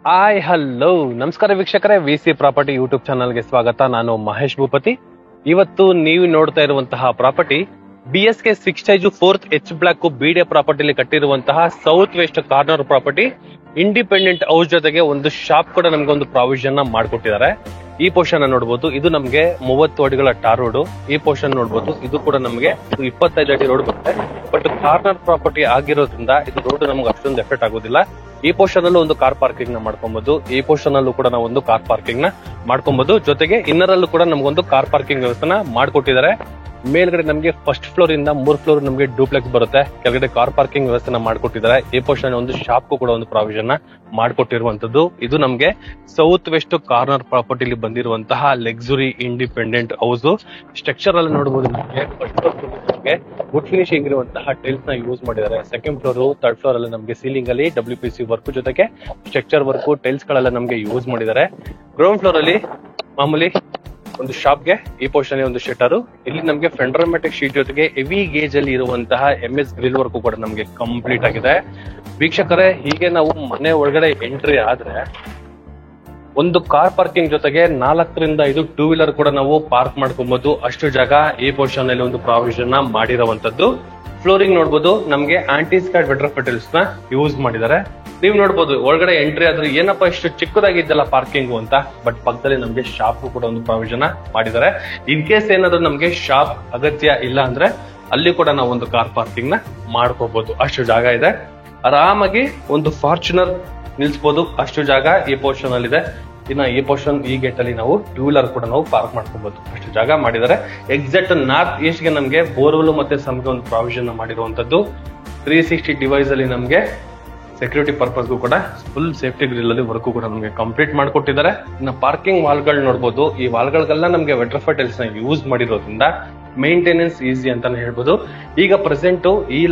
Hi hello ನಮಸ್ಕಾರ ವೀಕ್ಷಕರೇ, VC. Property YouTube ಚಾನಲ್ಗೆ ಸ್ವಾಗತ. ನಾನು ಮಹೇಶ್ ಭೂಪತಿ. ಇವತ್ತು ನೀವು ನೋಡ್ತಾ ಇರುವಂತಹ property BSK 6 stage 4th H block BD ಪ್ರಾಪರ್ಟಿಲಿ ಕಟ್ಟಿರುವಂತಹ south west corner property. Independent house ಜೊತೆಗೆ ಒಂದು ಶಾಪ್ ಕೂಡ ನಮ್ಗೆ ಒಂದು ಪ್ರಾವಿಷನ್ ಮಾಡ್ಕೊಟ್ಟಿದ್ದಾರೆ. ಈ ಪೋರ್ಷನ್ ನೋಡಬಹುದು, ಇದು ನಮ್ಗೆ 30 ಅಡಿಗಳ ಟಾರ್ ರೋಡ್. ಈ ಪೋರ್ಷನ್ ನೋಡಬಹುದು, ಇದು ಕೂಡ ನಮ್ಗೆ 25 ಅಡಿ ರೋಡ್ ಬರುತ್ತೆ. ಬಟ್ ಕಾರ್ನರ್ ಪ್ರಾಪರ್ಟಿ ಆಗಿರೋದ್ರಿಂದ ಇದು ರೋಡ್ ನಮ್ಗೆ ಅಷ್ಟೊಂದು ಎಫೆಕ್ಟ್ ಆಗೋದಿಲ್ಲ. ಈ ಪೋರ್ಷನ್ ಅಲ್ಲೂ ಒಂದು ಕಾರ್ ಪಾರ್ಕಿಂಗ್ ನ ಮಾಡ್ಕೊಬಹುದು. ಈ ಪೋರ್ಷನ್ ಅಲ್ಲೂ ಕೂಡ ನಾವು ಒಂದು ಕಾರ್ ಪಾರ್ಕಿಂಗ್ ನ ಮಾಡ್ಕೊಬಹುದು. ಜೊತೆಗೆ ಇನ್ನರ್ ಅಲ್ಲೂ ಕೂಡ ನಮ್ಗೊಂದು ಕಾರ್ ಪಾರ್ಕಿಂಗ್ ವ್ಯವಸ್ಥೆನ ಮಾಡ್ಕೊಟ್ಟಿದ್ದಾರೆ. ಮೇಲ್ಗಡೆ ನಮಗೆ ಫಸ್ಟ್ ಫ್ಲೋರ್ ಇಂದ 3 ಫ್ಲೋರ್ ನಮಗೆ ಡೂಪ್ಲೆಕ್ಸ್ ಬರುತ್ತೆ. ಕೆಳಗಡೆ ಕಾರ್ ಪಾರ್ಕಿಂಗ್ ವ್ಯವಸ್ಥೆನ ಮಾಡ್ಕೊಟ್ಟಿದ್ದಾರೆ. ಈ ಪೋರ್ಷನ್ ಒಂದು ಶಾಪ್ ಕೂಡ ಒಂದು ಪ್ರಾವಿಷನ್ ಮಾಡ್ಕೊಟ್ಟಿರುವಂತದ್ದು. ಇದು ನಮಗೆ ಸೌತ್ ವೆಸ್ಟ್ ಕಾರ್ನರ್ ಪ್ರಾಪರ್ಟಿಲಿ ಬಂದಿರುವಂತಹ ಲಕ್ಸುರಿ ಇಂಡಿಪೆಂಡೆಂಟ್ ಹೌಸ್. ಸ್ಟ್ರಕ್ಚರ್ ಅಲ್ಲಿ ನೋಡಬಹುದು, ನಮಗೆ ಫಸ್ಟ್ ಫ್ಲೋರ್ ನಮಗೆ ವುಡ್ ಫಿನಿಶಿಂಗ್ ಇರುವಂತಹ ಟೈಲ್ಸ್ ನ ಯೂಸ್ ಮಾಡಿದ್ದಾರೆ. ಸೆಕೆಂಡ್ ಫ್ಲೋರ್, ಥರ್ಡ್ ಫ್ಲೋರ್ ಅಲ್ಲಿ ನಮಗೆ ಸೀಲಿಂಗ್ ಅಲ್ಲಿ WPC ವರ್ಕ್ ಜೊತೆಗೆ ಸ್ಟ್ರಕ್ಚರ್ ವರ್ಕ್ ಟೈಲ್ಸ್ ಗಳೆಲ್ಲ ನಮಗೆ ಯೂಸ್ ಮಾಡಿದ್ದಾರೆ. ಗ್ರೌಂಡ್ ಫ್ಲೋರ್ ಅಲ್ಲಿ ಮಾಮೂಲಿ ಒಂದು ಶಾಪ್ಗೆ ಈ ಪೋರ್ಷನ್ ಒಂದು ಶೆಟರ್. ಇಲ್ಲಿ ನಮಗೆ ಫೆಂಡ್ರೋಮ್ಯಾಟಿಕ್ ಶೀಟ್ ಜೊತೆಗೆ ಹೆವಿ ಗೇಜ್ ಅಲ್ಲಿ ಇರುವಂತಹ MS ಗ್ರಿಲ್ ವರ್ಕ್ ಕೂಡ ನಮಗೆ ಕಂಪ್ಲೀಟ್ ಆಗಿದೆ. ವೀಕ್ಷಕರೇ, ಹೀಗೆ ನಾವು ಮನೆ ಒಳಗಡೆ ಎಂಟ್ರಿ ಆದ್ರೆ ಒಂದು ಕಾರ್ ಪಾರ್ಕಿಂಗ್ ಜೊತೆಗೆ 4 ರಿಂದ 5 ಟೂ ವೀಲರ್ ಕೂಡ ನಾವು ಪಾರ್ಕ್ ಮಾಡ್ಕೊಬಹುದು. ಅಷ್ಟು ಜಾಗ ಈ ಪೋರ್ಷನ್ ಅಲ್ಲಿ ಒಂದು ಪ್ರಾವಿಷನ್ ಮಾಡಿರುವಂತದ್ದು. ಫ್ಲೋರಿಂಗ್ ನೋಡಬಹುದು, ನಮಗೆ ಆಂಟಿ ಸ್ಕ್ಯಾಡ್ ವೆಟರ್ ಫೆಟಲ್ಸ್ ನ ಯೂಸ್ ಮಾಡಿದ್ದಾರೆ. ನೀವು ನೋಡಬಹುದು ಒಳಗಡೆ ಎಂಟ್ರಿ ಆದ್ರೆ ಏನಪ್ಪಾ ಇಷ್ಟು ಚಿಕ್ಕದಾಗಿದ್ದಲ್ಲ ಪಾರ್ಕಿಂಗ್ ಅಂತ. ಬಟ್ ಪಕ್ಕದಲ್ಲಿ ನಮಗೆ ಶಾಪ್ ಕೂಡ ಒಂದು ಪ್ರಾವಿಷನ್ ಮಾಡಿದ್ದಾರೆ. ಇನ್ ಕೇಸ್ ಏನಾದ್ರು ನಮಗೆ ಶಾಪ್ ಅಗತ್ಯ ಇಲ್ಲ ಅಂದ್ರೆ ಅಲ್ಲಿ ಕೂಡ ನಾವು ಒಂದು ಕಾರ್ ಪಾರ್ಕಿಂಗ್ ನ ಮಾಡ್ಕೋಬಹುದು. ಅಷ್ಟು ಜಾಗ ಇದೆ. ಆರಾಮಾಗಿ ಒಂದು ಫಾರ್ಚುನರ್ ನಿಲ್ಸ್ಬೋದು, ಅಷ್ಟು ಜಾಗ ಈ ಪೋರ್ಷನ್ ಅಲ್ಲಿ ಇದೆ. ಇನ್ನ ಈ ಪೋರ್ಷನ್ ಈ ಗೇಟ್ ಅಲ್ಲಿ ನಾವು ಟೂ ವೀಲರ್ ಕೂಡ ನಾವು ಪಾರ್ಕ್ ಮಾಡ್ಕೋಬಹುದು. ಅಷ್ಟು ಜಾಗ ಮಾಡಿದ್ದಾರೆ. ಎಕ್ಸಾಕ್ಟ್ ನಾರ್ತ್ ಈಸ್ಟ್ ಗೆ ನಮಗೆ ಬೋರ್ವೆಲ್ ಮತ್ತೆ ಸಮ್ಗೆ ಒಂದು ಪ್ರಾವಿಷನ್ ಮಾಡಿರುವಂತದ್ದು. 360 ಡಿವೈಸ್ ಅಲ್ಲಿ ನಮಗೆ ಸೆಕ್ಯೂರಿಟಿ ಪರ್ಪಸ್ಗೂ ಕೂಡ ಫುಲ್ ಸೇಫ್ಟಿ ಗ್ರಿಲ್ ಅಲ್ಲಿ ವರ್ಕ್ ಕೂಡ ನಮಗೆ ಕಂಪ್ಲೀಟ್ ಮಾಡ್ಕೊಟ್ಟಿದ್ದಾರೆ. ಇನ್ನು ಪಾರ್ಕಿಂಗ್ ವಾಲ್ಗಳು ನೋಡಬಹುದು, ಈ ವಾಲ್ಗಳಿಗೆಲ್ಲ ನಮಗೆ ವೆಟ್ರಫೈ ಟೈಲ್ಸ್ ನ ಯೂಸ್ ಮಾಡಿರೋದ್ರಿಂದ ಮೇಂಟೆನೆನ್ಸ್ ಈಸಿ ಅಂತಾನೆ ಹೇಳ್ಬೋದು. ಈಗ ಪ್ರೆಸೆಂಟ್ ಈ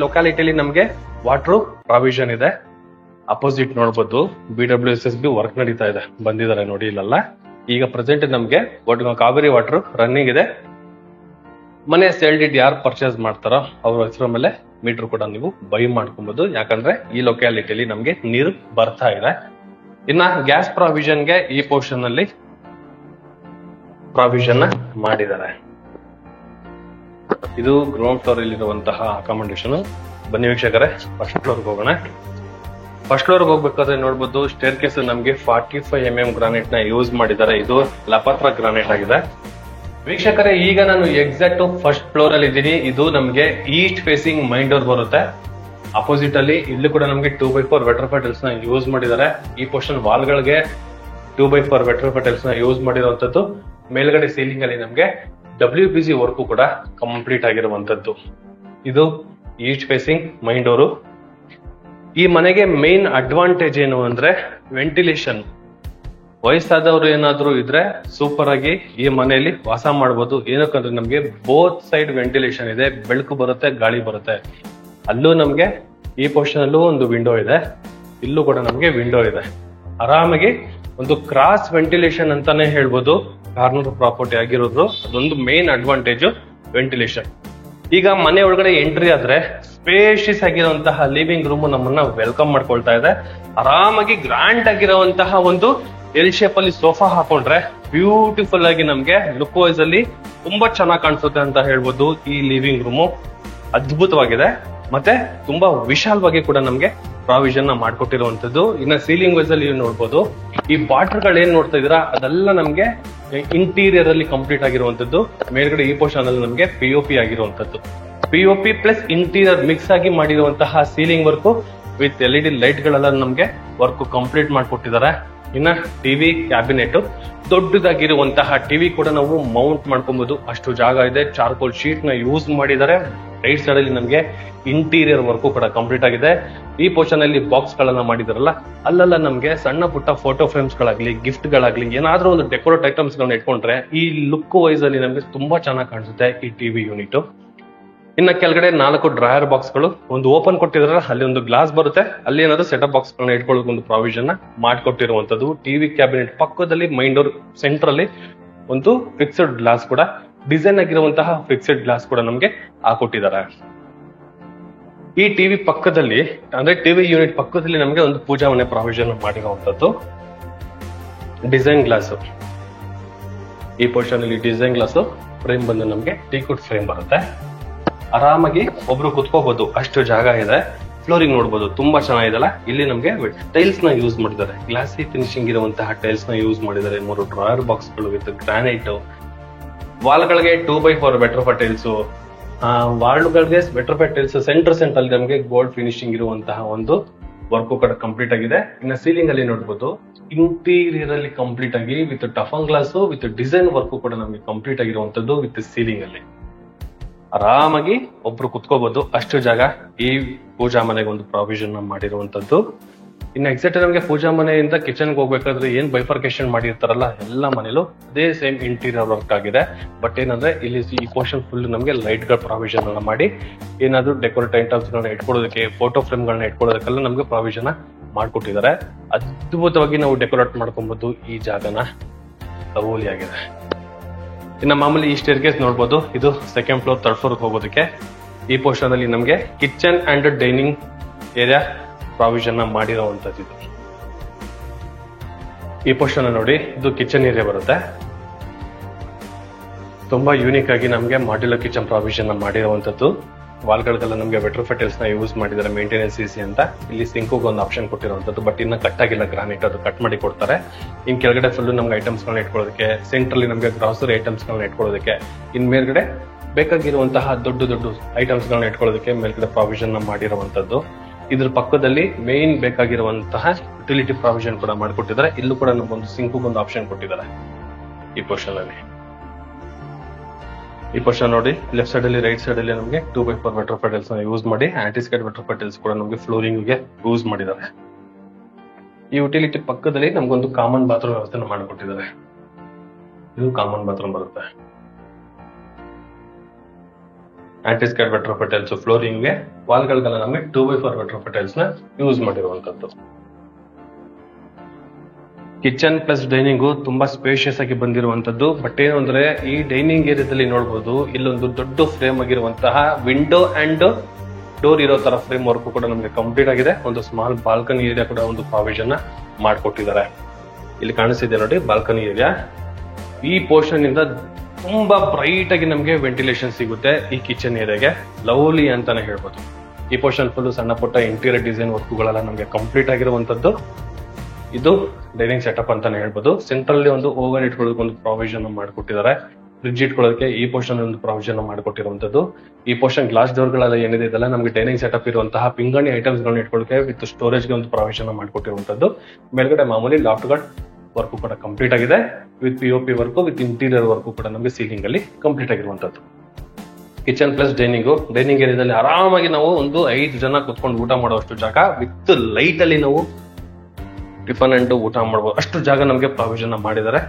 ಲೊಕ್ಯಾಲಿಟಿಯಲ್ಲಿ ನಮಗೆ ವಾಟರ್ ಪ್ರಾವಿಷನ್ ಇದೆ. ಅಪೋಸಿಟ್ ನೋಡಬಹುದು BWSSB ವರ್ಕ್ ನಡೀತಾ ಇದೆ, ಬಂದಿದ್ದಾರೆ ನೋಡಿ ಇಲ್ಲೆಲ್ಲ. ಈಗ ಪ್ರೆಸೆಂಟ್ ನಮಗೆ ಕಾವೇರಿ ವಾಟರ್ ರನ್ನಿಂಗ್ ಇದೆ. ಮನೆ ಸೇಲ್ ಡೀಡ್ ಯಾರು ಪರ್ಚೇಸ್ ಮಾಡ್ತಾರೋ ಅವ್ರ ಹೆಸರ ಮೇಲೆ ಮೀಟರ್ ಕೂಡ ನೀವು ಬೈ ಮಾಡ್ಕೊಬಹುದು. ಯಾಕಂದ್ರೆ ಈ ಲೊಕ್ಯಾಲಿಟಿಯಲ್ಲಿ ನಮ್ಗೆ ನೀರು ಬರ್ತಾ ಇದೆ. ಇನ್ನ ಗ್ಯಾಸ್ ಪ್ರಾವಿಷನ್ಗೆ ಈ ಪೋರ್ಷನ್ ಅಲ್ಲಿ ಪ್ರಾವಿಷನ್ ಮಾಡಿದ್ದಾರೆ. ಇದು ಗ್ರೌಂಡ್ ಫ್ಲೋರ್ ಅಲ್ಲಿ ಇರುವಂತಹ ಅಕಾಮಡೇಷನ್. ಬನ್ನಿ ವೀಕ್ಷಕರೇ, ಫಸ್ಟ್ ಫ್ಲೋರ್ ಹೋಗೋಣ. ಫಸ್ಟ್ ಫ್ಲೋರ್ ಹೋಗ್ಬೇಕಾದ್ರೆ ನೋಡಬಹುದು, ಸ್ಟೇರ್ ಕೇಸ್ ನಮಗೆ 45 mm ಗ್ರಾನೈಟ್ ನ ಯೂಸ್ ಮಾಡಿದ್ದಾರೆ. ಇದು ಲಪತ್ರ ಗ್ರಾನೈಟ್ ಆಗಿದೆ. ವೀಕ್ಷಕರೇ, ಈಗ ನಾನು ಎಕ್ಸಾಕ್ಟ್ ಫಸ್ಟ್ ಫ್ಲೋರ್ ಅಲ್ಲಿ ಇದ್ದೀನಿ. ಇದು ನಮಗೆ ಈಸ್ಟ್ ಫೇಸಿಂಗ್ ಮೈನ್ ಡೋರ್ ಬರುತ್ತೆ. ಅಪೋಸಿಟ್ ಅಲ್ಲಿ ಇಲ್ಲಿ ಕೂಡ ನಮಗೆ 2x4 ವೆಟ್ರಫೈ ಟೈಲ್ಸ್ ನ ಯೂಸ್ ಮಾಡಿದ್ದಾರೆ. ಈ ಪೋರ್ಷನ್ ವಾಲ್ ಗಳಿಗೆ 2x4 ವೆಟ್ರಫೈ ಟೈಲ್ಸ್ ನ ಯೂಸ್ ಮಾಡಿರುವಂತದ್ದು. ಮೇಲ್ಗಡೆ ಸೀಲಿಂಗ್ ಅಲ್ಲಿ ನಮಗೆ WPC ವರ್ಕ್ ಕೂಡ ಕಂಪ್ಲೀಟ್ ಆಗಿರುವಂತದ್ದು. ಇದು ಈಸ್ಟ್ ಫೇಸಿಂಗ್ ಮೈನ್ ಡೋರು. ಈ ಮನೆಗೆ ಮೇನ್ ಅಡ್ವಾಂಟೇಜ್ ಏನು ಅಂದ್ರೆ ವೆಂಟಿಲೇಷನ್. ವಯಸ್ಸಾದವರು ಏನಾದ್ರು ಇದ್ರೆ ಸೂಪರ್ ಆಗಿ ಈ ಮನೆಯಲ್ಲಿ ವಾಸ ಮಾಡಬಹುದು. ಏನಕ್ಕಂದ್ರೆ ನಮ್ಗೆ ಬೋತ್ ಸೈಡ್ ವೆಂಟಿಲೇಷನ್ ಇದೆ, ಬೆಳಕು ಬರುತ್ತೆ, ಗಾಳಿ ಬರುತ್ತೆ. ಅಲ್ಲೂ ನಮ್ಗೆ ಈ ಪೋರ್ಷನ್ ಅಲ್ಲೂ ಒಂದು ವಿಂಡೋ ಇದೆ, ಇಲ್ಲೂ ಕೂಡ ನಮ್ಗೆ ವಿಂಡೋ ಇದೆ. ಆರಾಮಾಗಿ ಒಂದು ಕ್ರಾಸ್ ವೆಂಟಿಲೇಷನ್ ಅಂತಾನೆ ಹೇಳ್ಬೋದು. ಕಾರ್ನರ್ ಪ್ರಾಪರ್ಟಿ ಆಗಿರೋದು ಅದೊಂದು ಮೇನ್ ಅಡ್ವಾಂಟೇಜ್, ವೆಂಟಿಲೇಷನ್. ಈಗ ಮನೆ ಒಳಗಡೆ ಎಂಟ್ರಿ ಆದ್ರೆ ಸ್ಪೇಷಿಯಸ್ ಆಗಿರುವಂತಹ ಲಿವಿಂಗ್ ರೂಮ್ ನಮ್ಮನ್ನ ವೆಲ್ಕಮ್ ಮಾಡ್ಕೊಳ್ತಾ ಇದೆ. ಆರಾಮಾಗಿ ಗ್ರ್ಯಾಂಡ್ ಆಗಿರುವಂತಹ ಒಂದು ಎಲ್ ಶೇಪ್ ಅಲ್ಲಿ ಸೋಫಾ ಹಾಕೊಂಡ್ರೆ ಬ್ಯೂಟಿಫುಲ್ ಆಗಿ ನಮ್ಗೆ ಲುಕ್ ವೈಸ್ ಅಲ್ಲಿ ತುಂಬಾ ಚೆನ್ನಾಗಿ ಕಾಣಿಸುತ್ತೆ ಅಂತ ಹೇಳ್ಬೋದು. ಈ ಲಿವಿಂಗ್ ರೂಮು ಅದ್ಭುತವಾಗಿದೆ, ಮತ್ತೆ ತುಂಬಾ ವಿಶಾಲವಾಗಿ ಕೂಡ ನಮ್ಗೆ ಪ್ರಾವಿಷನ್ ಮಾಡ್ಕೊಟ್ಟಿರುವಂತದ್ದು. ಇನ್ನ ಸೀಲಿಂಗ್ ವೈಸ್ ಅಲ್ಲಿ ನೋಡ್ಬೋದು, ಈ ಬಾರ್ಡರ್ ಗಳು ಏನ್ ನೋಡ್ತಾ ಇದೀರಾ ಅದೆಲ್ಲ ನಮ್ಗೆ ಇಂಟೀರಿಯರ್ ಅಲ್ಲಿ ಕಂಪ್ಲೀಟ್ ಆಗಿರುವಂತದ್ದು. ಮೇಲ್ಗಡೆ ಈ ಪೋರ್ಷನ್ ಅಲ್ಲಿ ನಮ್ಗೆ POP ಆಗಿರುವಂತದ್ದು. POP ಪ್ಲಸ್ ಇಂಟೀರಿಯರ್ ಮಿಕ್ಸ್ ಆಗಿ ಮಾಡಿರುವಂತಹ ceiling work with LED light ಗಳೆಲ್ಲ ನಮ್ಗೆ ವರ್ಕ್ ಕಂಪ್ಲೀಟ್ ಮಾಡ್ಕೊಟ್ಟಿದ್ದಾರೆ. ಇನ್ನ ಟಿವಿ ಕ್ಯಾಬಿನೆಟ್, ದೊಡ್ಡದಾಗಿರುವಂತಹ ಟಿವಿ ಕೂಡ ನಾವು ಮೌಂಟ್ ಮಾಡ್ಕೊಬಹುದು. ಅಷ್ಟು ಜಾಗ ಇದೆ. ಚಾರ್ಕೋಲ್ ಶೀಟ್ ನ ಯೂಸ್ ಮಾಡಿದ್ದಾರೆ. ರೈಟ್ ಸೈಡ್ ಅಲ್ಲಿ ನಮ್ಗೆ ಇಂಟೀರಿಯರ್ ವರ್ಕ್ ಕೂಡ ಕಂಪ್ಲೀಟ್ ಆಗಿದೆ. ಈ ಪೋರ್ಷನ್ ಅಲ್ಲಿ ಬಾಕ್ಸ್ ಗಳನ್ನ ಮಾಡಿದಾರಲ್ಲ, ಅಲ್ಲೆಲ್ಲ ನಮ್ಗೆ ಸಣ್ಣ ಪುಟ್ಟ ಫೋಟೋ ಫ್ರೇಮ್ಸ್ ಗಳಾಗ್ಲಿ, ಗಿಫ್ಟ್ ಗಳಾಗ್ಲಿ, ಏನಾದ್ರೂ ಒಂದು ಡೆಕೋರೇಟ್ ಐಟಮ್ಸ್ ಗಳನ್ನ ಇಟ್ಕೊಂಡ್ರೆ ಈ ಲುಕ್ ವೈಸ್ ಅಲ್ಲಿ ನಮ್ಗೆ ತುಂಬಾ ಚೆನ್ನಾಗಿ ಕಾಣಿಸುತ್ತೆ ಈ ಟಿವಿ ಯೂನಿಟ್. ಇನ್ನ ಕೆಳಗಡೆ 4 ಡ್ರಾಯರ್ ಬಾಕ್ಸ್ ಗಳು, ಒಂದು ಓಪನ್ ಕೊಟ್ಟಿದ್ರೆ ಅಲ್ಲಿ ಒಂದು ಗ್ಲಾಸ್ ಬರುತ್ತೆ. ಅಲ್ಲಿ ಏನಾದ್ರು ಸೆಟಪ್ ಬಾಕ್ಸ್ ಗಳನ್ನ ಇಟ್ಕೊಳ್ಳೋಕೆ ಒಂದು ಪ್ರಾವಿಷನ್ ಮಾಡ್ಕೊಟ್ಟಿರುವಂತದ್ದು. ಟಿವಿ ಕ್ಯಾಬಿನೆಟ್ ಪಕ್ಕದಲ್ಲಿ ಮೈನ್ ಡೋರ್ ಸೆಂಟರ್ ಅಲ್ಲಿ ಒಂದು ಫಿಕ್ಸ್ಡ್ ಗ್ಲಾಸ್ ಕೂಡ, ಡಿಸೈನ್ ಆಗಿರುವಂತಹ ಫಿಕ್ಸ್ಡ್ ಗ್ಲಾಸ್ ಕೂಡ ನಮ್ಗೆ ಹಾಕೊಟ್ಟಿದ್ದಾರೆ. ಈ ಟಿವಿ ಪಕ್ಕದಲ್ಲಿ ಅಂದ್ರೆ ಟಿವಿ ಯೂನಿಟ್ ಪಕ್ಕದಲ್ಲಿ ನಮಗೆ ಒಂದು ಪೂಜಾ ಮನೆ ಪ್ರಾವಿಷನ್ ಮಾಡಿರುವಂತದ್ದು. ಡಿಸೈನ್ ಗ್ಲಾಸ್, ಈ ಪೋರ್ಷನ್ ಅಲ್ಲಿ ಡಿಸೈನ್ ಗ್ಲಾಸ್ ಫ್ರೇಮ್ ಬಂದು ನಮಗೆ ಟೀಕುಡ್ ಫ್ರೇಮ್ ಬರುತ್ತೆ. ಆರಾಮಾಗಿ ಒಬ್ರು ಕುತ್ಕೋಬಹುದು, ಅಷ್ಟು ಜಾಗ ಇದೆ. ಫ್ಲೋರಿಂಗ್ ನೋಡಬಹುದು, ತುಂಬಾ ಚೆನ್ನಾಗಿದೆಲ್ಲ. ಇಲ್ಲಿ ನಮಗೆ ಟೈಲ್ಸ್ ನ ಯೂಸ್ ಮಾಡಿದ್ದಾರೆ, ಗ್ಲಾಸಿ ಫಿನಿಶಿಂಗ್ ಇರುವಂತಹ ಟೈಲ್ಸ್ ನ ಯೂಸ್ ಮಾಡಿದ್ದಾರೆ. 3 ಡ್ರಾಯರ್ ಬಾಕ್ಸ್ ಗಳು ವಿತ್ ಗ್ರಾನೈಟ್. ವಾಲ್ಗಳಿಗೆ 2x4 ಬೆಟ್ರೋಫೈಟ್ ಟೈಲ್ಸ್, ವಾಲ್ಗಳಿಗೆ ಬೆಟ್ರೋಫೈಟ್ ಟೈಲ್ಸ್. ಸೆಂಟರ್ ಅಲ್ಲಿ ನಮಗೆ ಗೋಲ್ಡ್ ಫಿನಿಶಿಂಗ್ ಇರುವಂತಹ ಒಂದು ವರ್ಕ್ ಕೂಡ ಕಂಪ್ಲೀಟ್ ಆಗಿದೆ. ಇನ್ನು ಸೀಲಿಂಗ್ ಅಲ್ಲಿ ನೋಡಬಹುದು, ಇಂಟೀರಿಯರ್ ಅಲ್ಲಿ ಕಂಪ್ಲೀಟ್ ಆಗಿ with toughen glass with design work ಕೂಡ ನಮಗೆ ಕಂಪ್ಲೀಟ್ ಆಗಿರುವಂತದ್ದು ವಿತ್ ಸೀಲಿಂಗ್ ಅಲ್ಲಿ. ಆರಾಮಾಗಿ ಒಬ್ರು ಕುತ್ಕೋಬಹುದು, ಅಷ್ಟು ಜಾಗ ಈ ಪೂಜಾ ಮನೆಗೆ ಒಂದು ಪ್ರಾವಿಷನ್ ಮಾಡಿರುವಂತದ್ದು. ಇನ್ನು ಎಕ್ಸಾಕ್ಟ್ ನಮಗೆ ಪೂಜಾ ಮನೆಯಿಂದ ಕಿಚನ್ಗೆ ಹೋಗ್ಬೇಕಾದ್ರೆ ಏನ್ ಬೈಫರ್ಕೇಶನ್ ಮಾಡಿರ್ತಾರಲ್ಲ ಎಲ್ಲ ಮನೇಲೂ ಅದೇ ಸೇಮ್ ಇಂಟೀರಿಯರ್ ವರ್ಕ್ ಆಗಿದೆ. ಬಟ್ ಏನಂದ್ರೆ ಇಲ್ಲಿ ಈ ಪೋರ್ಷನ್ ಫುಲ್ ನಮಗೆ ಲೈಟ್ ಗಳ ಪ್ರಾವಿಷನ್ ಅನ್ನ ಮಾಡಿ ಏನಾದ್ರು ಡೆಕೋರೇಟ್ ಐಟಮ್ಸ್ ಗಳನ್ನ ಇಟ್ಕೊಳ್ಳೋದಕ್ಕೆ, ಫೋಟೋ ಫ್ರೇಮ್ ಗಳನ್ನ ಇಟ್ಕೊಳ್ಳೋದಕ್ಕೆಲ್ಲ ನಮಗೆ ಪ್ರಾವಿಷನ್ ಮಾಡ್ಕೊಟ್ಟಿದ್ದಾರೆ. ಅದ್ಭುತವಾಗಿ ನಾವು ಡೆಕೋರೇಟ್ ಮಾಡ್ಕೊಬಹುದು ಈ ಜಾಗನ. ಲವ್ಲಿ ಆಗಿದೆ. ಇನ್ನು ಮಾಮೂಲಿ ಈ ಸ್ಟೇರ್ ಕೇಸ್ ನೋಡ್ಬೋದು, ಇದು ಸೆಕೆಂಡ್ ಫ್ಲೋರ್ ಥರ್ಡ್ ಫ್ಲೋರ್ ಹೋಗೋದಕ್ಕೆ. ಈ ಪೋರ್ಷನ್ ಅಲ್ಲಿ ನಮಗೆ kitchen and dining area provision ಮಾಡಿರುವಂತದ್ದು. ಈ ಪೋರ್ಷನ್ ನೋಡಿ, ಇದು ಕಿಚನ್ ಏರಿಯಾ ಬರುತ್ತೆ. ತುಂಬಾ ಯೂನಿಕ್ ಆಗಿ ನಮಗೆ ಮಾಡ್ಯುಲರ್ ಕಿಚನ್ ಪ್ರಾವಿಷನ್ ಮಾಡಿರುವಂತದ್ದು. ವಾಲ್ಗಳಿಗೆಲ್ಲ ನಮಗೆ ಬೆಟ್ರೋಫೈಟ್ ಟೈಲ್ಸ್ ನ ಯೂಸ್ ಮಾಡಿದ್ದಾರೆ, ಮೇಂಟೆನೆನ್ಸ್ ಈಸಿ ಅಂತ. ಇಲ್ಲಿ ಸಿಂಕ್ ಒಂದು ಆಪ್ಷನ್ ಕೊಟ್ಟಿರುವಂತದ್ದು, ಬಟ್ ಇನ್ನ ಕಟ್ ಆಗಿಲ್ಲ ಗ್ರಾನೈಟ್, ಅದು ಕಟ್ ಮಾಡಿ ಕೊಡ್ತಾರೆ. ಇನ್ ಕೆಳಗಡೆ ಫುಲ್ ನಮ್ಗೆ ಐಟಮ್ಸ್ ಗಳನ್ನ ಇಟ್ಕೊಳ್ಳೋದಕ್ಕೆ, ಸೆಂಟ್ರಲ್ಲಿ ನಮಗೆ ಗ್ರಾಸರಿ ಐಟಮ್ಸ್ ಗಳನ್ನ ಇಟ್ಕೊಳ್ಳೋದಕ್ಕೆ, ಇನ್ ಮೇಲ್ಗಡೆ ಬೇಕಾಗಿರುವಂತಹ ದೊಡ್ಡ ದೊಡ್ಡ ಐಟಮ್ಸ್ ಗಳನ್ನ ಇಟ್ಕೊಳ್ಳೋದಕ್ಕೆ ಮೇಲ್ಗಡೆ ಪ್ರಾವಿಷನ್ ಮಾಡಿರುವಂತದ್ದು. ಇದ್ರ ಪಕ್ಕದಲ್ಲಿ ಮೇನ್ ಬೇಕಾಗಿರುವಂತಹ ಯುಟಿಲಿಟಿ ಪ್ರಾವಿಷನ್ ಕೂಡ ಮಾಡಿಕೊಟ್ಟಿದ್ದಾರೆ. ಇಲ್ಲೂ ಕೂಡ ನಮಗೊಂದು ಸಿಂಕ್ ಒಂದು ಆಪ್ಷನ್ ಕೊಟ್ಟಿದ್ದಾರೆ ಈ ಪೋರ್ಷನ್ ಅಲ್ಲಿ. ಈ ಪೋರ್ಷನ್ ನೋಡಿ, ಲೆಫ್ಟ್ ಸೈಡ್ ಅಲ್ಲಿ ರೈಟ್ ಸೈಡ್ ಅಲ್ಲಿ ನಮಗೆ 2x4 ಬೆಟ್ರೋಫೈಟ್ ಟೈಲ್ಸ್ ಯೂಸ್ ಮಾಡಿ ಆಂಟಿಸ್ಕೇಟ್ ಬೆಟ್ರೋಫೈಟ್ ಟೈಲ್ಸ್ ಕೂಡ ನಮಗೆ ಫ್ಲೋರಿಂಗ್ ಗೆ ಯೂಸ್ ಮಾಡಿದ್ದಾರೆ. ಈ ಯುಟಿಲಿಟಿ ಪಕ್ಕದಲ್ಲಿ ನಮಗೊಂದು ಕಾಮನ್ ಬಾತ್ರೂಮ್ ವ್ಯವಸ್ಥೆ ಮಾಡಿಕೊಟ್ಟಿದ್ದಾರೆ. ಇದು ಕಾಮನ್ ಬಾತ್ರೂಮ್ ಬರುತ್ತೆ. ಆಂಟಿಸ್ಕೇಟ್ ಬೆಟ್ರೋಫೈಟ್ ಟೈಲ್ಸ್ ಫ್ಲೋರಿಂಗ್ ಗೆ, ವಾಲ್ಗಳಿಗೆಲ್ಲ ನಮಗೆ 2x4 ಬೆಟ್ರೋಫೈಟ್ ಟೈಲ್ಸ್ ನ ಯೂಸ್ ಮಾಡಿರುವಂತದ್ದು. ಕಿಚನ್ ಪ್ಲಸ್ ಡೈನಿಂಗ್ ತುಂಬಾ ಸ್ಪೇಷಿಯಸ್ ಆಗಿ ಬಂದಿರುವಂತದ್ದು. ಬಟ್ ಏನು ಅಂದ್ರೆ ಈ ಡೈನಿಂಗ್ ಏರಿಯಾದಲ್ಲಿ ನೋಡಬಹುದು, ಇಲ್ಲೊಂದು ದೊಡ್ಡ ಫ್ರೇಮ್ ಆಗಿರುವಂತಹ ವಿಂಡೋ ಅಂಡ್ ಡೋರ್ ಇರೋ ತರ ಫ್ರೇಮ್ ವರ್ಕ್ ಕೂಡ ನಮಗೆ ಕಂಪ್ಲೀಟ್ ಆಗಿದೆ. ಒಂದು ಸ್ಮಾಲ್ ಬಾಲ್ಕನಿ ಏರಿಯಾ ಕೂಡ ಒಂದು ಪ್ರಾವಿಷನ್ ಮಾಡಿಕೊಟ್ಟಿದ್ದಾರೆ. ಇಲ್ಲಿ ಕಾಣಿಸ್ತಿದೆ ನೋಡಿ ಬಾಲ್ಕನಿ ಏರಿಯಾ. ಈ ಪೋರ್ಷನ್ ಇಂದ ತುಂಬಾ ಬ್ರೈಟ್ ಆಗಿ ನಮಗೆ ವೆಂಟಿಲೇಷನ್ ಸಿಗುತ್ತೆ ಈ ಕಿಚನ್ ಏರಿಯಾಗೆ. ಲವ್ಲಿ ಅಂತಾನೆ ಹೇಳ್ಬೋದು. ಈ ಪೋರ್ಷನ್ ಫುಲ್ ಸಣ್ಣ ಪುಟ್ಟ ಇಂಟೀರಿಯರ್ ಡಿಸೈನ್ ವರ್ಕ್ಗಳೆಲ್ಲ ನಮಗೆ ಕಂಪ್ಲೀಟ್ ಆಗಿರುವಂತದ್ದು. ಇದು ಡೈನಿಂಗ್ ಸೆಟಪ್ ಅಂತಾನೆ ಹೇಳ್ಬೋದು. ಸೆಂಟ್ರಲ್ಲಿ ಒಂದು ಓವನ್ ಇಟ್ಕೊಳ್ಳೋದಕ್ಕೆ ಒಂದು ಪ್ರಾವಿಷನ್ ಮಾಡಿಕೊಟ್ಟಿದ್ದಾರೆ. ಫ್ರಿಡ್ಜ್ ಇಟ್ಕೊಳ್ಳೋದಕ್ಕೆ ಈ ಪೋರ್ಷನ್ ಒಂದು ಪ್ರಾವಿಷನ್ ಮಾಡಿಕೊಟ್ಟಿರುವಂತದ್ದು. ಈ ಪೋರ್ಷನ್ ಗ್ಲಾಸ್ ಡೋರ್ ಗಳೆಲ್ಲ ಏನಿದೆ ಇದೆಲ್ಲ ನಮಗೆ ಡೈನಿಂಗ್ ಸೆಟಪ್ ಇರುವಂತಹ ಪಿಂಗಾಣಿ ಐಟಮ್ಸ್ ಗಳನ್ನ ಇಟ್ಕೊಳ್ಳೋಕೆ ವಿತ್ ಸ್ಟೋರೇಜ್ ಗೆ ಒಂದು ಪ್ರಾವಿಷನ್ ಮಾಡಿಕೊಟ್ಟಿರುವಂತದ್ದು. ಮೇಲ್ಗಡೆ ಮಾಮೂಲಿ ಲಾಫ್ಟ್ ಗಾರ್ಡ್ ವರ್ಕ್ ಕೂಡ ಕಂಪ್ಲೀಟ್ ಆಗಿದೆ. With POP work with interior work ಕೂಡ ನಮಗೆ ಸೀಲಿಂಗ್ ಅಲ್ಲಿ ಕಂಪ್ಲೀಟ್ ಆಗಿರುವಂತದ್ದು. ಕಿಚನ್ ಪ್ಲಸ್ ಡೈನಿಂಗ್ ಏರಿಯಾದಲ್ಲಿ ಆರಾಮಾಗಿ ನಾವು ಒಂದು 5 ಜನ ಕುತ್ಕೊಂಡು ಊಟ ಮಾಡುವಷ್ಟು ಜಾಗ ವಿತ್ ಲೈಟ್ ಅಲ್ಲಿ ನಾವು ಟಿಫನ್ ಅಂಡ್ ಊಟ ಮಾಡಬಹುದು, ಅಷ್ಟು ಜಾಗ ನಮಗೆ ಪ್ರಾವಿಷನ್ ಮಾಡಿದ್ದಾರೆ.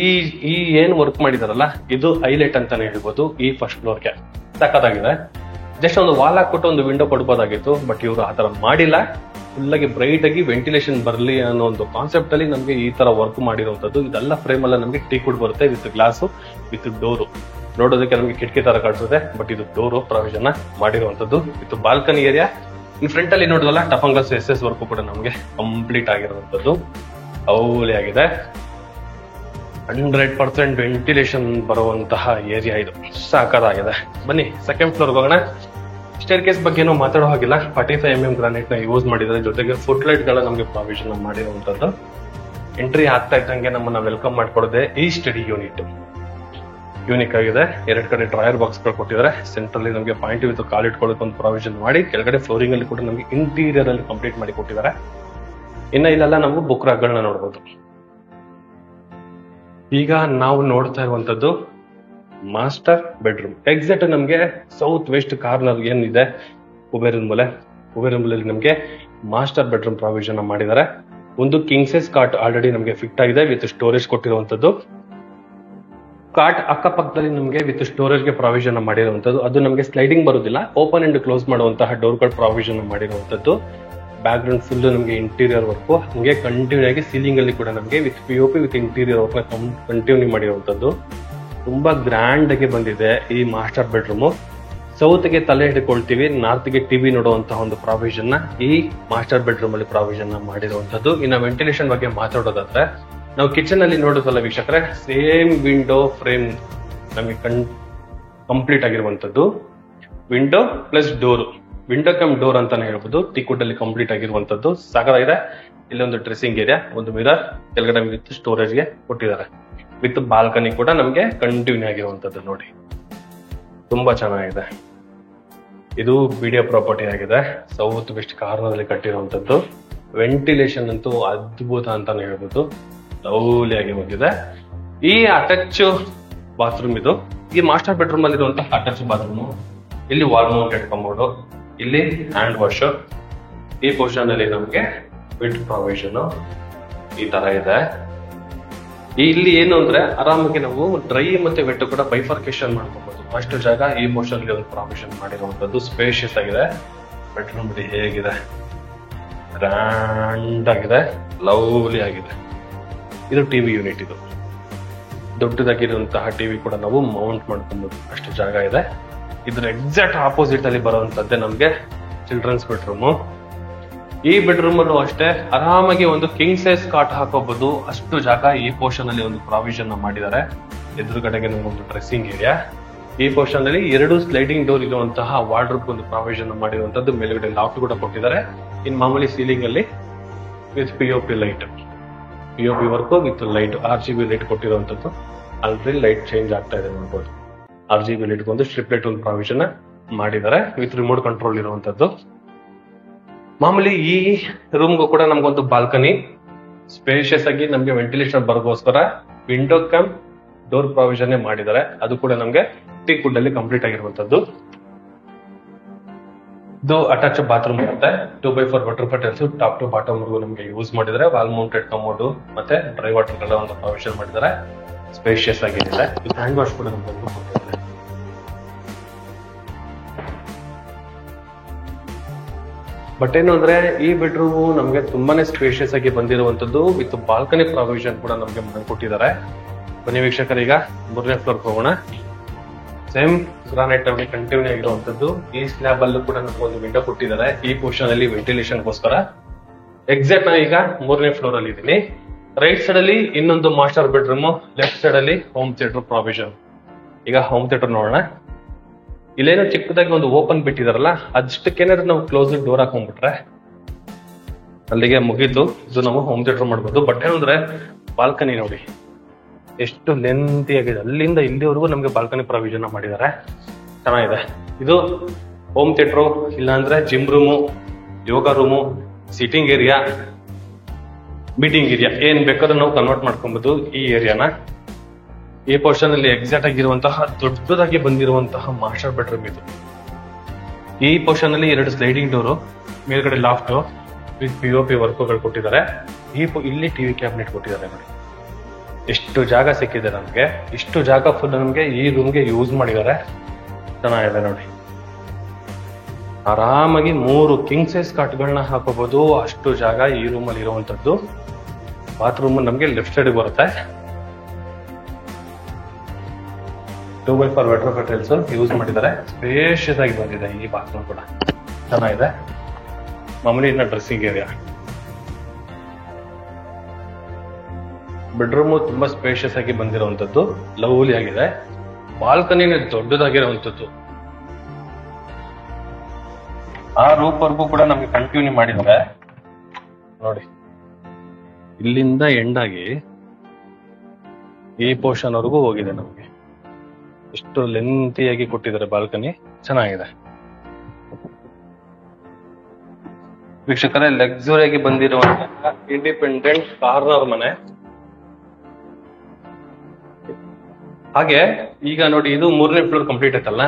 ಈ ಏನ್ ವರ್ಕ್ ಮಾಡಿದಾರಲ್ಲ ಇದು ಹೈಲೈಟ್ ಅಂತಾನೆ ಹೇಳ್ಬೋದು. ಈ ಫಸ್ಟ್ ಫ್ಲೋರ್ಗೆ ಸಖತ್ತಾಗಿದೆ. ಜಸ್ಟ್ ಒಂದು ವಾಲ್ ಹಾಕ್ಬಿಟ್ಟು ಒಂದು ವಿಂಡೋ ಕೊಡ್ಬೋದಾಗಿತ್ತು, ಬಟ್ ಇವರು ಆತರ ಮಾಡಿಲ್ಲ. ಫುಲ್ ಆಗಿ ಬ್ರೈಟ್ ಆಗಿ ವೆಂಟಿಲೇಷನ್ ಬರಲಿ ಅನ್ನೋ ಒಂದು ಕಾನ್ಸೆಪ್ಟ್ ಅಲ್ಲಿ ನಮಗೆ ಈ ತರ ವರ್ಕ್ ಮಾಡಿರುವಂತದ್ದು. ಇದೆಲ್ಲ ಫ್ರೇಮ್ ಅಲ್ಲ ನಮಗೆ ಟೀಕ್ವುಡ್ ಬರುತ್ತೆ ವಿತ್ ಗ್ಲಾಸ್ ವಿತ್ ಡೋರು. ನೋಡೋದಕ್ಕೆ ನಮಗೆ ಕಿಟಕಿ ತರ ಕಾಣಿಸುತ್ತೆ, ಬಟ್ ಇದು ಡೋರು ಪ್ರಾವಿಷನ್ ಮಾಡಿರುವಂತದ್ದು. ಇದು ಬಾಲ್ಕನಿ ಏರಿಯಾ. ಇನ್ ಫ್ರಂಟ್ ಅಲ್ಲಿ ನೋಡಿದ್ವಲ್ಲ ಟಫನ್ ಗ್ಲಾಸ್ SS ವರ್ಕ್ ಕೂಡ ನಮಗೆ ಕಂಪ್ಲೀಟ್ ಆಗಿರುವಂತದ್ದು. ಅವಲಿ ಆಗಿದೆ. 100% ವೆಂಟಿಲೇಷನ್ ಬರುವಂತಹ ಏರಿಯಾ ಇದು. ಸಾಕಾಗಿದೆ. ಬನ್ನಿ ಸೆಕೆಂಡ್ ಫ್ಲೋರ್ ಹೋಗೋಣ. ಸ್ಟೇರ್ ಕೇಸ್ ಬಗ್ಗೆ ಏನೋ ಮಾತಾಡೋ ಹಾಗಿಲ್ಲ. 45mm ಗ್ರಾನೈಟ್ ನ ಯೂಸ್ ಮಾಡಿದ್ರೆ, ಜೊತೆಗೆ ಫುಟ್ ಲೈಟ್ ಗಳ ನಮಗೆ ಪ್ರಾವಿಷನ್ ಮಾಡಿರುವಂತದ್ದು. ಎಂಟ್ರಿ ಆಗ್ತಾ ಇದ್ದಂಗೆ ನಮ್ಮನ್ನ ವೆಲ್ಕಮ್ ಮಾಡ್ಕೊಡದೆ ಈ ಸ್ಟಡಿ ಯೂನಿಟ್ ಯೂನಿಕ್ ಆಗಿದೆ. 2 ಕಡೆ ಡ್ರಾಯರ್ ಬಾಕ್ಸ್ ಗಳು ಕೊಟ್ಟಿದ್ದಾರೆ. ಸೆಂಟ್ರಲ್ಲಿ ನಮಗೆ ಪಾಯಿಂಟ್ ವಿತ್ ಕಾಲ್ ಇಟ್ಕೊಳ್ಳೋಕೆ ಒಂದು ಪ್ರಾವಿಷನ್ ಮಾಡಿ, ಕೆಳಗಡೆ ಫ್ಲೋರಿಂಗ್ ಅಲ್ಲಿ ಕೂಡ ನಮಗೆ ಇಂಟೀರಿಯರ್ ಅಲ್ಲಿ ಕಂಪ್ಲೀಟ್ ಮಾಡಿ ಕೊಟ್ಟಿದ್ದಾರೆ. ಇನ್ನ ಇಲ್ಲೆಲ್ಲ ನಾವು ಬುಕ್ ರಾಕ್ ಗಳನ್ನ ನೋಡಬಹುದು. ಈಗ ನಾವು ನೋಡ್ತಾ ಇರುವಂತದ್ದು ಮಾಸ್ಟರ್ ಬೆಡ್ರೂಮ್. ಎಕ್ಸಾಕ್ಟ್ ನಮಗೆ ಸೌತ್ ವೆಸ್ಟ್ ಕಾರ್ನರ್ ಏನಿದೆ ಕುಬೇರನ್ ಮೂಲೆಯಲ್ಲಿ ನಮಗೆ ಮಾಸ್ಟರ್ ಬೆಡ್ರೂಮ್ ಪ್ರಾವಿಷನ್ ಮಾಡಿದ್ದಾರೆ. ಒಂದು ಕಿಂಗ್ ಸೈಜ್ ಕಾಟ್ ಆಲ್ರೆಡಿ ನಮಗೆ ಫಿಟ್ ಆಗಿದೆ ವಿತ್ ಸ್ಟೋರೇಜ್ ಕೊಟ್ಟಿರುವಂತದ್ದು. ಕಾಟ್ ಅಕ್ಕಪಕ್ಕದಲ್ಲಿ ನಮಗೆ ವಿತ್ ಸ್ಟೋರೇಜ್ ಗೆ ಪ್ರಾವಿಷನ್ ಮಾಡಿರುವಂತದ್ದು. ಅದು ನಮಗೆ ಸ್ಲೈಡಿಂಗ್ ಬರುದಿಲ್ಲ, ಓಪನ್ ಅಂಡ್ ಕ್ಲೋಸ್ ಮಾಡುವಂತಹ ಡೋರ್ ಗಳು ಪ್ರಾವಿಷನ್ ಮಾಡಿರುವಂತದ್ದು. ಬ್ಯಾಕ್ ಗ್ರೌಂಡ್ ಫುಲ್ ನಮಗೆ ಇಂಟೀರಿಯರ್ ವರ್ಕ್, ಹಂಗೆ ಕಂಟಿನ್ಯೂ ಆಗಿ ಸೀಲಿಂಗ್ ಅಲ್ಲಿ ಕೂಡ ನಮಗೆ with POP with interior work continue ಮಾಡಿರುವಂತದ್ದು. ತುಂಬಾ ಗ್ರ್ಯಾಂಡ್ ಆಗಿ ಬಂದಿದೆ ಈ ಮಾಸ್ಟರ್ ಬೆಡ್ರೂಮ್. ಸೌತ್ಗೆ ತಲೆ ಹಿಡ್ಕೊಳ್ತೀವಿ, ನಾರ್ತ್ಗೆ ಟಿವಿ ನೋಡುವಂತಹ ಒಂದು ಪ್ರಾವಿಷನ್ ನ ಈ ಮಾಸ್ಟರ್ ಬೆಡ್ರೂಮ್ ಅಲ್ಲಿ ಪ್ರಾವಿಷನ್ ನ ಮಾಡಿರುವಂತದ್ದು. ಇನ್ನು ವೆಂಟಿಲೇಷನ್ ಬಗ್ಗೆ ಮಾತಾಡೋದಾದ್ರೆ, ನಾವು ಕಿಚನ್ ಅಲ್ಲಿ ನೋಡೋದಲ್ಲ ವೀಕ್ಷಕರೇ, ಸೇಮ್ ವಿಂಡೋ ಫ್ರೇಮ್ ನಮಗೆ ಕಂಪ್ಲೀಟ್ ಆಗಿರುವಂತದ್ದು. Window plus door, window cum door ಅಂತಾನೆ ಹೇಳ್ಬೋದು. ಟೀಕ್ವುಡ್ ಅಲ್ಲಿ ಕಂಪ್ಲೀಟ್ ಆಗಿರುವಂತದ್ದು. ಸಾಕಾಗಿದೆ. ಇಲ್ಲೊಂದು ಡ್ರೆಸ್ಸಿಂಗ್ ಏರಿಯಾ, ಒಂದು ಮಿರರ್, ಕೆಳಗಡೆ ವಿತ್ ಸ್ಟೋರೇಜ್ ಗೆ ಕೊಟ್ಟಿದ್ದಾರೆ. ವಿತ್ ಬಾಲ್ಕನಿ ಕೂಡ ನಮ್ಗೆ ಕಂಟಿನ್ಯೂ ಆಗಿರುವಂತದ್ದು. ನೋಡಿ, ತುಂಬಾ ಚೆನ್ನಾಗಿದೆ. ಇದು ಬಿಡಿಯೋ ಪ್ರಾಪರ್ಟಿ ಆಗಿದೆ. ಸೌತ್ ವೆಸ್ಟ್ ಕಾರ್ನರ್ ಅಲ್ಲಿ ಕಟ್ಟಿರುವಂತದ್ದು. ವೆಂಟಿಲೇಷನ್ ಅಂತೂ ಅದ್ಭುತ ಅಂತಾನೆ ಹೇಳ್ಬೋದು. ಲವ್ಲಿ ಆಗಿ ಹೋಗಿದೆ. ಈ ಅಟ್ಯಾಚ್ ಬಾತ್ರೂಮ್ ಇದು. ಈ ಮಾಸ್ಟರ್ ಬೆಡ್ರೂಮ್ ಅಲ್ಲಿ ಇರುವಂತಹ ಅಟ್ಯಾಚ್ ಬಾತ್ರೂಮ್. ಇಲ್ಲಿ ವಾಲ್ ಮೌಂಟೆಡ್ ಕಮೋಡ್, ಇಲ್ಲಿ ಹ್ಯಾಂಡ್ ವಾಶ್. ಈ ಪೋರ್ಷನ್ ಅಲ್ಲಿ ನಮ್ಗೆ ವಿತ್ ಪ್ರಾವಿಷನ್ ಈ ತರ ಇದೆ. ಇಲ್ಲಿ ಏನು ಅಂದ್ರೆ ಆರಾಮಾಗಿ ನಾವು ಡ್ರೈ ಮತ್ತೆ ವೆಟ್ ಕೂಡ ಬೈಫರ್ಕೇಶನ್ ಮಾಡ್ಕೋಬಹುದು. ಅಷ್ಟು ಜಾಗ ಈ ಪೋರ್ಷನ್ ಗೆ ಒಂದು ಪ್ರಾವಿಷನ್ ಮಾಡಿರುವಂತದ್ದು. ಸ್ಪೇಷಿಯಸ್ ಆಗಿದೆ. ಬೆಡ್ರೂಮ್ ಹೇಗಿದೆ, ಗ್ರ್ಯಾಂಡ್ ಆಗಿದೆ, ಲವ್ಲಿ ಆಗಿದೆ. ಇದು ಟಿವಿ ಯೂನಿಟ್. ಇದು ದೊಡ್ಡದಾಗಿರುವಂತಹ ಟಿವಿ ಕೂಡ ನಾವು ಮೌಂಟ್ ಮಾಡ್ಕೊಬಹುದು. ಅಷ್ಟು ಜಾಗ ಇದೆ. ಇದ್ರ ಎಕ್ಸಾಕ್ಟ್ ಆಪೋಸಿಟ್ ಅಲ್ಲಿ ಬರುವಂತದ್ದೇ ನಮ್ಗೆ ಚಿಲ್ಡ್ರನ್ಸ್ ಬೆಡ್ರೂಮ್. ಈ ಬೆಡ್ರೂಮ್ ಅಲ್ಲೂ ಅಷ್ಟೇ ಆರಾಮಾಗಿ ಒಂದು ಕಿಂಗ್ ಸೈಜ್ ಕಾಟ್ ಹಾಕೋಬಹುದು. ಅಷ್ಟು ಜಾಗ ಈ ಪೋರ್ಷನ್ ಅಲ್ಲಿ ಒಂದು ಪ್ರಾವಿಷನ್ ಮಾಡಿದ್ದಾರೆ. ಎದುರುಗಡೆಗೆ ಒಂದು ಡ್ರೆಸ್ಸಿಂಗ್ ಏರಿಯಾ. ಈ ಪೋರ್ಷನ್ ಅಲ್ಲಿ 2 ಸ್ಲೈಡಿಂಗ್ ಡೋರ್ ಇರುವಂತಹ ವಾರ್ಡ್ರೋಬ್ ಒಂದು ಪ್ರಾವಿಷನ್ ಮಾಡಿರುವಂತದ್ದು. ಮೇಲ್ಗಡೆ ಲಾಫ್ಟ್ ಕೂಡ ಕೊಟ್ಟಿದ್ದಾರೆ. ಇನ್ ಮಾಮೂಲಿ ಸೀಲಿಂಗ್ ಅಲ್ಲಿ with POP light, POP work with light, RGB light ಕೊಟ್ಟಿರುವಂತದ್ದು. ಆಲ್ರೆಡಿ ಲೈಟ್ ಚೇಂಜ್ ಆಗ್ತಾ ಇದೆ ನೋಡ್ಬೋದು. RGB ಲೈಟ್ ಒಂದು ಸ್ಟ್ರಿಪ್ ಲೈಟ್ ಒಂದು ಪ್ರಾವಿಷನ್ ಮಾಡಿದ್ದಾರೆ ವಿತ್ ರಿಮೋಟ್ ಕಂಟ್ರೋಲ್ ಇರುವಂತದ್ದು. ಮಾಮೂಲಿ ಈ ರೂಮ್ಗೂ ಕೂಡ ನಮ್ಗೊಂದು ಬಾಲ್ಕನಿ ಸ್ಪೇಷಿಯಸ್ ಆಗಿ ನಮ್ಗೆ ವೆಂಟಿಲೇಷನ್ ಬರೋಗೋಸ್ಕರ ವಿಂಡೋ ಕಮ್ ಡೋರ್ ಪ್ರಾವಿಷನ್ ಮಾಡಿದ್ದಾರೆ. ಅದು ಕೂಡ ನಮ್ಗೆ ಟೀಕ್ವುಡ್ ಅಲ್ಲಿ ಕಂಪ್ಲೀಟ್ ಆಗಿರುವಂತದ್ದು. ಇದು ಅಟ್ಯಾಚ್ ಬಾತ್ರೂಮ್ ಇರುತ್ತೆ. 2x4 water filters top to bottom ವರ್ಗು ನಮ್ಗೆ ಯೂಸ್ ಮಾಡಿದ್ದಾರೆ. ವಾಲ್ ಮೌಂಟೆಡ್ ಕಮೋಡ್ ಮತ್ತೆ ಡ್ರೈ ವಾಟರ್ ಎಲ್ಲ ಒಂದು ಪ್ರಾವಿಷನ್ ಮಾಡಿದ್ದಾರೆ. ಸ್ಪೇಷಿಯಸ್ ಆಗಿದೆ. ಹ್ಯಾಂಡ್ ವಾಶ್ ಕೂಡ ನಮ್ಗೆ ಕೊಟ್ಟಿದ್ದಾರೆ. ಬಟ್ ಏನು ಅಂದ್ರೆ ಈ ಬೆಡ್ರೂಮ್ ನಮ್ಗೆ ತುಂಬಾನೇ ಸ್ಪೇಷಿಯಸ್ ಆಗಿ ಬಂದಿರುವಂತದ್ದು. ವಿತ್ ಬಾಲ್ಕನಿ ಪ್ರಾವಿಷನ್ ಕೂಡ ನಮ್ಗೆ ಕೊಟ್ಟಿದ್ದಾರೆ. ಬನ್ನಿ ವೀಕ್ಷಕರು, ಈಗ 3ನೇ ಫ್ಲೋರ್ ಹೋಗೋಣ. ಸೇಮ್ ಗ್ರಾನೈಟ್ ಅಲ್ಲಿ ಕಂಟಿನ್ಯೂ ಆಗಿರುವಂತದ್ದು. ಈ ಸ್ಲ್ಯಾಬ್ ಅಲ್ಲೂ ಕೂಡ ನಮ್ಗೆ ಒಂದು ವಿಂಡೋ ಕೊಟ್ಟಿದ್ದಾರೆ. ಈ ಪೋರ್ಷನ್ ಅಲ್ಲಿ ವೆಂಟಿಲೇಷನ್ ಗೋಸ್ಕರ. ಎಕ್ಸಾಕ್ಟ್ ನಾನು ಈಗ 3ನೇ ಫ್ಲೋರ್ ಅಲ್ಲಿ ಇದ್ದೀನಿ. ರೈಟ್ ಸೈಡ್ ಅಲ್ಲಿ ಇನ್ನೊಂದು ಮಾಸ್ಟರ್ ಬೆಡ್ರೂಮ್, ಲೆಫ್ಟ್ ಸೈಡ್ ಅಲ್ಲಿ ಹೋಮ್ ಥಿಯೇಟರ್ ಪ್ರಾವಿಷನ್. ಈಗ ಹೋಮ್ ಥಿಯೇಟರ್ ನೋಡೋಣ. ಇಲ್ಲೇನೋ ಚಿಕ್ಕದಾಗಿ ಒಂದು ಓಪನ್ ಬಿಟ್ಟಿದಾರಲ್ಲ, ಅಷ್ಟಕ್ಕೇನಾದ್ರು ನಾವು ಕ್ಲೋಸ್ ಡೋರ್ ಹಾಕೊಂಡ್ಬಿಟ್ರೆ ಅಲ್ಲಿಗೆ ಮುಗೀತು. ಇದು ನಾವು ಹೋಮ್ ಥಿಯೇಟರ್ ಮಾಡ್ಬೋದು. ಬಟ್ ಏನಂದ್ರೆ ಬಾಲ್ಕನಿ ನೋಡಿ ಎಷ್ಟು ಲೆಂತಿ ಆಗಿದೆ. ಅಲ್ಲಿಂದ ಇಲ್ಲಿವರೆಗೂ ನಮ್ಗೆ ಬಾಲ್ಕನಿ ಪ್ರಾವಿಷನ್ ಮಾಡಿದ್ದಾರೆ. ಚೆನ್ನಾಗಿದೆ. ಇದು ಹೋಮ್ ಥಿಯೇಟರ್, ಇಲ್ಲಾಂದ್ರೆ ಜಿಮ್ ರೂಮು, ಯೋಗ room, sitting area, meeting area, ಏನ್ ಬೇಕಾದ್ರೂ ನಾವು ಕನ್ವರ್ಟ್ ಮಾಡ್ಕೊಬಹುದು ಈ ಏರಿಯಾನ. ಈ ಪೋರ್ಷನ್ ಅಲ್ಲಿ ಎಕ್ಸಾಕ್ಟ್ ಆಗಿರುವಂತಹ ದೊಡ್ಡದಾಗಿ ಬಂದಿರುವಂತಹ ಮಾಸ್ಟರ್ ಬೆಡ್ರೂಮ್ ಇದು. ಈ ಪೋರ್ಷನ್ ಅಲ್ಲಿ 2 ಸ್ಲೈಡಿಂಗ್ ಡೋರು, ಮೇಲ್ಗಡೆ ಲಾಫ್ಟ್ ವಿತ್ ಪಿಒಪಿ ವರ್ಕ್ಗಳು ಕೊಟ್ಟಿದ್ದಾರೆ. ಇಲ್ಲಿ ಟಿವಿ ಕ್ಯಾಬಿನೆಟ್ ಕೊಟ್ಟಿದ್ದಾರೆ. ನೋಡಿ ಎಷ್ಟು ಜಾಗ ಸಿಕ್ಕಿದೆ ನಮ್ಗೆ. ಇಷ್ಟು ಜಾಗ ಫುಲ್ ನಮ್ಗೆ ಈ ರೂಮ್ಗೆ ಯೂಸ್ ಮಾಡಿದ್ದಾರೆ. ಚೆನ್ನಾಗಿದೆ ನೋಡಿ. ಆರಾಮಾಗಿ 3 ಕಿಂಗ್ ಸೈಜ್ ಕಾಟ್ಗಳನ್ನ ಹಾಕೋಬಹುದು. ಅಷ್ಟು ಜಾಗ ಈ ರೂಮ್ ಅಲ್ಲಿ ಇರುವಂತದ್ದು. ಬಾತ್ರೂಮ್ ನಮ್ಗೆ ಲೆಫ್ಟ್ ಸೈಡ್ ಬರುತ್ತೆ. 2x4 ವಾಟರ್ ಫಿಲ್ಟರ್ಸ್ ಯೂಸ್ ಮಾಡಿದ್ದಾರೆ. ಸ್ಪೇಷಿಯಸ್ ಆಗಿ ಬಂದಿದೆ ಈ ಬಾತ್ರೂಮ್ ಕೂಡ. ಚೆನ್ನಾಗಿದೆ. ಮಾಮೂಲಿ ಇನ್ನ ಡ್ರೆಸ್ಸಿಂಗ್ ಏರಿಯಾ. ಬೆಡ್ರೂಮ್ ತುಂಬಾ ಸ್ಪೇಷಿಯಸ್ ಆಗಿ ಬಂದಿರುವಂತದ್ದು. ಲವ್ಲಿ ಆಗಿದೆ. ಬಾಲ್ಕನಿ ದೊಡ್ಡದಾಗಿರುವಂತದ್ದು. ಆ ರೂಪ್ ವರ್ಗೂ ಕೂಡ ನಮ್ಗೆ ಕಂಟಿನ್ಯೂ ಮಾಡಿದ್ರೆ ನೋಡಿ, ಇಲ್ಲಿಂದ ಎಂಡ್ ಆಗಿ ಈ ಪೋರ್ಷನ್ ವರೆಗೂ ಹೋಗಿದೆ ನಮ್ಗೆ. ಎಷ್ಟು ಲೆಂತಿಯಾಗಿ ಕೊಟ್ಟಿದ್ದಾರೆ ಬಾಲ್ಕನಿ. ಚೆನ್ನಾಗಿದೆ. ವೀಕ್ಷಕರೇ, ಲಕ್ಸುರಿಯಾಗಿ ಬಂದಿರುವಂತಹ ಇಂಡಿಪೆಂಡೆಂಟ್ ಕಾರ್ನರ್ ಮನೆ. ಹಾಗೆ ಈಗ ನೋಡಿ, ಇದು 3ನೇ ಫ್ಲೋರ್ ಕಂಪ್ಲೀಟ್ ಆಯ್ತಲ್ಲ.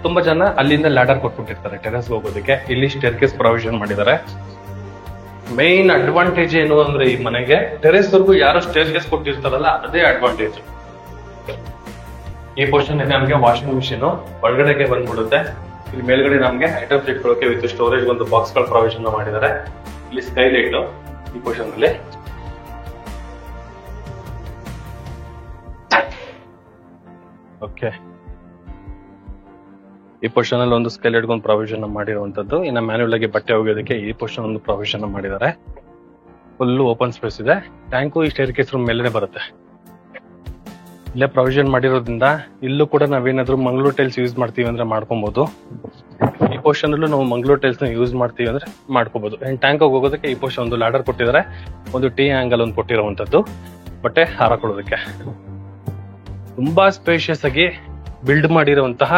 ತುಂಬಾ ಜನ ಅಲ್ಲಿಂದ ಲ್ಯಾಡರ್ ಕೊಟ್ಬಿಟ್ಟಿರ್ತಾರೆ ಟೆರೆಸ್ ಹೋಗೋದಕ್ಕೆ. ಇಲ್ಲಿ ಸ್ಟೇರ್ ಕೇಸ್ ಪ್ರಾವಿಷನ್ ಮಾಡಿದ್ದಾರೆ. ಮೈನ್ ಅಡ್ವಾಂಟೇಜ್ ಏನು ಅಂದ್ರೆ ಈ ಮನೆಗೆ ಟೆರೆಸ್ ವರ್ಗೂ ಯಾರು ಸ್ಟೇರ್ ಕೇಸ್ ಕೊಟ್ಟಿರ್ತಾರಲ್ಲ, ಅದೇ ಅಡ್ವಾಂಟೇಜ್. ಈ ಪೋರ್ಷನ್ ನಮ್ಗೆ ವಾಷಿಂಗ್ ಮಿಷಿನ್ ಒಳಗಡೆಗೆ ಬಂದ್ಬಿಡುತ್ತೆ. ಇಲ್ಲಿ ಮೇಲ್ಗಡೆ ನಮ್ಗೆ ಐಟಮ್ಸ್ ಇಟ್ಕೊಳ್ಳೋಕೆ ವಿತ್ ಸ್ಟೋರೇಜ್ ಒಂದು ಬಾಕ್ಸ್ ಗಳ ಪ್ರಾವಿಷನ್ ಮಾಡಿದ್ದಾರೆ. ಇಲ್ಲಿ ಸ್ಕೈ ಲೈಟ್ ಈ ಪೋರ್ಷನ್ ಅಲ್ಲಿ. ಓಕೆ, ಈ ಪೊಸಿಷನ್ ಅಲ್ಲಿ ಒಂದು ಸ್ಕೆಲ್ ಹಿಡ್ಕೊಂಡು ಪ್ರಾವಿಷನ್ ಮಾಡಿರುವಂತದ್ದು. ಇನ್ನು ಮ್ಯಾನ್ಯುಯಲ್ ಆಗಿ ಬಟ್ಟೆ ಒಗೆಯೋದಕ್ಕೆ ಈ ಪೊಸಿಷನ್ ಒಂದು ಪ್ರಾವಿಷನ್ ಮಾಡಿದ್ದಾರೆ. ಫುಲ್ ಓಪನ್ ಸ್ಪೇಸ್ ಇದೆ. ಟ್ಯಾಂಕು ಈ ಸ್ಟೇರ್ ಕೇಸ್ ರೂಮ್ ಮೇಲೆನೆ ಬರುತ್ತೆ. ಇಲ್ಲೇ ಪ್ರಾವಿಷನ್ ಮಾಡಿರೋದ್ರಿಂದ ಇಲ್ಲೂ ಕೂಡ ನಾವೇನಾದ್ರೂ ಮಂಗಳೂರು ಟೈಲ್ಸ್ ಯೂಸ್ ಮಾಡ್ತೀವಿ ಅಂದ್ರೆ ಮಾಡ್ಕೊಬಹುದು. ಈ ಪೊಸಿಷನ್ ಅಲ್ಲೂ ನಾವು ಮಂಗಳೂರು ಟೈಲ್ಸ್ ನ ಯೂಸ್ ಮಾಡ್ತೀವಿ ಅಂದ್ರೆ ಮಾಡ್ಕೋಬಹುದು. ಟ್ಯಾಂಕ್ ಹೋಗೋದಕ್ಕೆ ಈ ಪೊಸಿಷನ್ ಒಂದು ಲ್ಯಾಡರ್ ಕೊಟ್ಟಿದ್ದಾರೆ, ಒಂದು ಟಿ ಆಂಗಲ್ ಒಂದು ಕೊಟ್ಟಿರುವಂತದ್ದು ಬಟ್ಟೆ ಹಾರಾಕೊಳ್ಳೋದಕ್ಕೆ. ತುಂಬಾ ಸ್ಪೇಷಿಯಸ್ ಆಗಿ ಬಿಲ್ಡ್ ಮಾಡಿರುವಂತಹ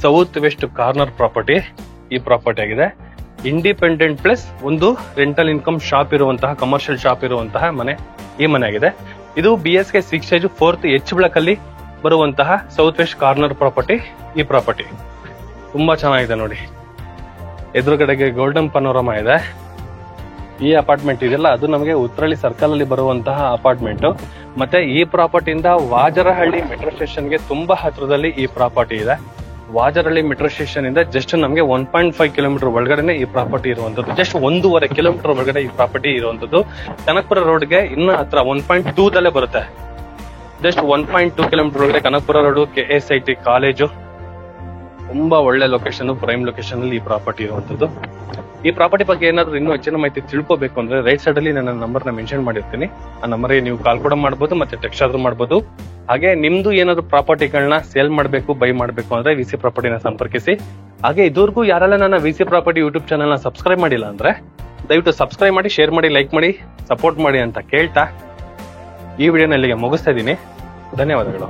ಸೌತ್ ವೆಸ್ಟ್ ಕಾರ್ನರ್ ಪ್ರಾಪರ್ಟಿ ಈ ಪ್ರಾಪರ್ಟಿ ಆಗಿದೆ. ಇಂಡಿಪೆಂಡೆಂಟ್ ಪ್ಲಸ್ ಒಂದು ರೆಂಟಲ್ ಇನ್ಕಮ್ ಶಾಪ್ ಇರುವಂತಹ, ಕಮರ್ಷಿಯಲ್ ಶಾಪ್ ಇರುವಂತಹ ಮನೆ ಈ ಮನೆ ಆಗಿದೆ. ಇದು BSK 6 stage 4th H block ಅಲ್ಲಿ ಬರುವಂತಹ ಸೌತ್ ವೆಸ್ಟ್ ಕಾರ್ನರ್ ಪ್ರಾಪರ್ಟಿ ಈ ಪ್ರಾಪರ್ಟಿ. ತುಂಬಾ ಚೆನ್ನಾಗಿದೆ ನೋಡಿ. ಎದುರುಗಡೆಗೆ ಗೋಲ್ಡನ್ ಪನೋರಮಾ ಇದೆ. ಈ ಅಪಾರ್ಟ್ಮೆಂಟ್ ಇದೆಯಲ್ಲ, ಅದು ನಮಗೆ ಉತ್ತರಳ್ಳಿ ಸರ್ಕಲ್ ಅಲ್ಲಿ ಬರುವಂತಹ ಅಪಾರ್ಟ್ಮೆಂಟ್. ಮತ್ತೆ ಈ ಪ್ರಾಪರ್ಟಿಯಿಂದ ವಾಜರಹಳ್ಳಿ ಮೆಟ್ರೋ ಸ್ಟೇಷನ್ ಗೆ ತುಂಬಾ ಹತ್ರದಲ್ಲಿ ಈ ಪ್ರಾಪರ್ಟಿ ಇದೆ. ವಾಜರಹಳ್ಳಿ ಮೆಟ್ರೋ ಸ್ಟೇಷನ್ ಇಂದ ಜಸ್ಟ್ ನಮಗೆ 1.5 ಕಿಲೋಮೀಟರ್ ಒಳಗಡೆ ಈ ಪ್ರಾಪರ್ಟಿ ಇರುವಂತದ್ದು. ಜಸ್ಟ್ 1.5 ಕಿಲೋಮೀಟರ್ ಒಳಗಡೆ ಈ ಪ್ರಾಪರ್ಟಿ ಇರುವಂತದ್ದು. ಕನಕಪುರ ರೋಡ್ಗೆ ಇನ್ನ ಹತ್ರ 1.2 ದಲ್ಲೇ ಬರುತ್ತೆ. ಜಸ್ಟ್ 1.2 ಕಿಲೋಮೀಟರ್ ಒಳಗಡೆ ಕನಕಪುರ ರೋಡ್, KSIT ಕಾಲೇಜು, ತುಂಬಾ ಒಳ್ಳೆ ಲೊಕೇಶನ್, ಪ್ರೈಮ್ ಲೊಕೇಶನ್ ಅಲ್ಲಿ ಈ ಪ್ರಾಪರ್ಟಿ ಇರುವಂತದ್ದು. ಈ ಪ್ರಾಪರ್ಟಿ ಬಗ್ಗೆ ಏನಾದ್ರು ಇನ್ನೂ ಹೆಚ್ಚಿನ ಮಾಹಿತಿ ತಿಳ್ಕೋಬೇಕು ಅಂದ್ರೆ ರೈಟ್ ಸೈಡ್ ಅಲ್ಲಿ ನನ್ನ ನಂಬರ್ ನ ಮೆನ್ಷನ್ ಮಾಡಿರ್ತೀನಿ. ಆ ನಂಬರ್ಗೆ ನೀವು ಕಾಲ್ ಕೂಡ ಮಾಡಬಹುದು, ಮತ್ತೆ ಟೆಕ್ಸ್ಟ್ ಆದ್ರೂ ಮಾಡಬಹುದು. ಹಾಗೆ ನಿಮ್ದು ಏನಾದ್ರು ಪ್ರಾಪರ್ಟಿಗಳನ್ನ ಸೇಲ್ ಮಾಡಬೇಕು, ಬೈ ಮಾಡಬೇಕು ಅಂದ್ರೆ VC ಪ್ರಾಪರ್ಟಿನ ಸಂಪರ್ಕಿಸಿ. ಹಾಗೆ ಇದುವರೆಗೂ ಯಾರೆಲ್ಲ ನನ್ನ VC ಪ್ರಾಪರ್ಟಿ ಯೂಟ್ಯೂಬ್ ಚಾನಲ್ ನ ಸಬ್ಸ್ಕ್ರೈಬ್ ಮಾಡಿಲ್ಲ ಅಂದ್ರೆ ದಯವಿಟ್ಟು ಸಬ್ಸ್ಕ್ರೈಬ್ ಮಾಡಿ, ಶೇರ್ ಮಾಡಿ, ಲೈಕ್ ಮಾಡಿ, ಸಪೋರ್ಟ್ ಮಾಡಿ ಅಂತ ಕೇಳ್ತಾ ಈ ವಿಡಿಯೋನ ಇಲ್ಲಿಗೆ ಮುಗಿಸ್ತಾ ಇದ್ದೀನಿ. ಧನ್ಯವಾದಗಳು.